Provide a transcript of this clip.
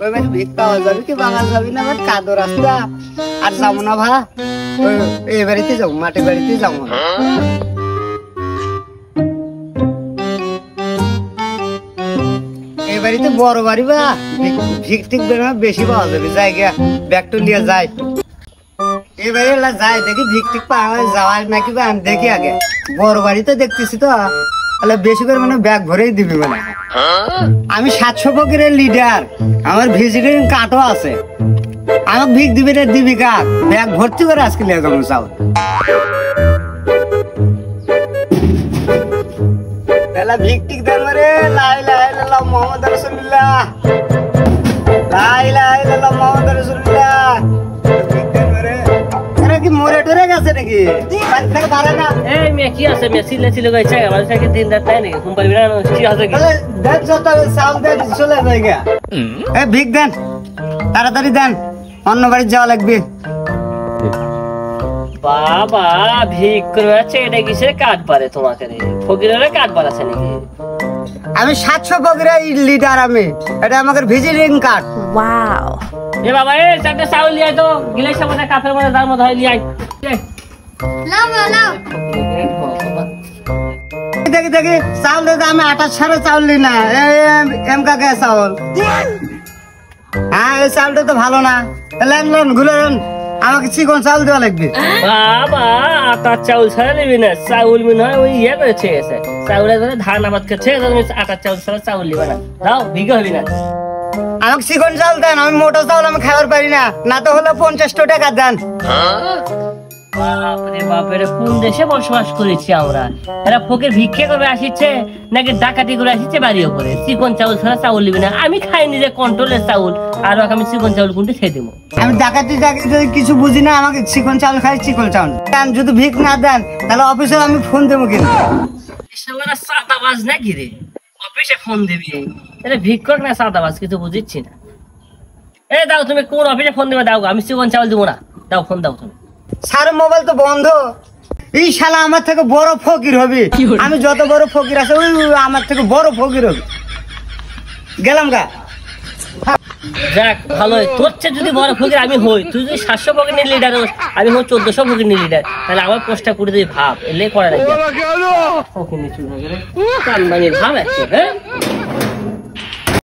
ওই বাড়ি ভিক পাওয়া যাবে কি বাঙাল যাবি না আবার কাদো রাস্তা আর যাবো না ভা এই বাড়িতে যাবো মাটি বাড়িতে যাবো না এই বাড়িতে বড় বাড়ি বা ভিক টিক বেশি পাওয়া যাবে জায়গা ব্যাগটা নিয়ে যায় এবারে যায় দেখি ভিক টিক পাওয়া যাওয়ার নাকি বা আমি দেখি আগে বড় বাড়িতে দেখতেছি তো তাহলে বেশি করে মানে ব্যাগ ভরেই দিবি মানে আমি 700 ফকিরের লিডার আমার ভিজিটিং কার্ডও আছে আমার ভিক দিবি রে দিবি কাক ব্যাগ ভর্তি করে আজকে নিয়ে যাবো চাও তাহলে ভিক টিক দেন রে লা ইলাহা ইল্লাল্লাহ মুহাম্মাদুর রাসূলুল্লাহ লা ইলাহা ইল্লাল্লাহ মুহাম্মাদুর রাসূলুল্লাহ কি মরে টরে গেছে নাকি বাড়ি থেকে বাড়ে না এই মে কি আছে মে সিলে সিলে গাইছে আমার সাথে দিন রাত তাই নাকি ঘুম পারবি না কি আছে কি দেন যত সাউন্ড দেন চলে যায়গা এই ভিক দেন তাড়াতাড়ি দেন অন্য বাড়ি যাওয়া লাগবে বাবা ভিক করেছে এটা কিসের কাট পারে তোমাকে রে ফকিরের কাট পারাছে নাকি আমি 700 ফকিরের লিডার আমি এটা আমাদের ভিজিটিং কার্ড ওয়াও এ বাবা এ চারটে চাউল লিয়ে তো গিলাসের মধ্যে কাপের মধ্যে দাম মধ্যে লিয়ে আই লাও লাও দেখি দেখি চাউল দে আমি 28 সারে চাউল নি না এম কাকে চাউল হ্যাঁ এই চাউলটা তো ভালো না লেন লেন ঘুরেন আমাকে চিকন চাউল দেওয়া লাগবে বাবা আটার চাউল ছাড়া নিবি না চাউল মনে হয় ওই ইয়ে করেছে এসে চাউলের ধরে ধান আবাদ করছে আটার চাউল ছাড়া চাউল নিবে না দাও ভিগে হবি না আমাকে চিকন চাউল দেন আমি মোটা চাউল আমি খাবার পারি না না তো হলে 50 টাকা দেন বাপরে বাপরে কোন দেশে বসবাস করেছি আমরা এরা ফকির ভিক্ষে করে আসিছে নাকি ডাকাতি করে আসিছে বাড়ির উপরে চিকন চাউল ছাড়া চাউল নিবি না আমি খাইনি যে কন্ট্রোলের চাউল আর আমি চিকন চাউল কোনটি খেয়ে দেবো আমি ডাকাতি কিছু বুঝি না আমাকে চিকন চাউল খাই চিকন চাউল যদি ভিক না দেন তাহলে অফিসে আমি ফোন দেবো কিন্তু সাদাবাজ নাকি রে অফিসে ফোন দিবি এটা ভিক্ষক না সাদাবাজ কিছু বুঝিচ্ছি না এ দাও তুমি কোন অফিসে ফোন দিবে দাও আমি চিকন চাউল দিব না দাও ফোন দাও তুমি স্যার মোবাইল তো বন্ধ এই শালা আমার থেকে বড় ফকির হবে আমি যত বড় ফকির আছে ওই আমার থেকে বড় ফকির হবে গেলাম গা যাক ভালোই তোর চেয়ে যদি বড় ফকির আমি হই তুই যদি 700 ফকির লিডার হোস আমি হই 1400 ফকির লিডার তাহলে আমার পোস্টটা করে দিই ভাব এলে করে রাখবি ফকির নিচু ভাব আছে হ্যাঁ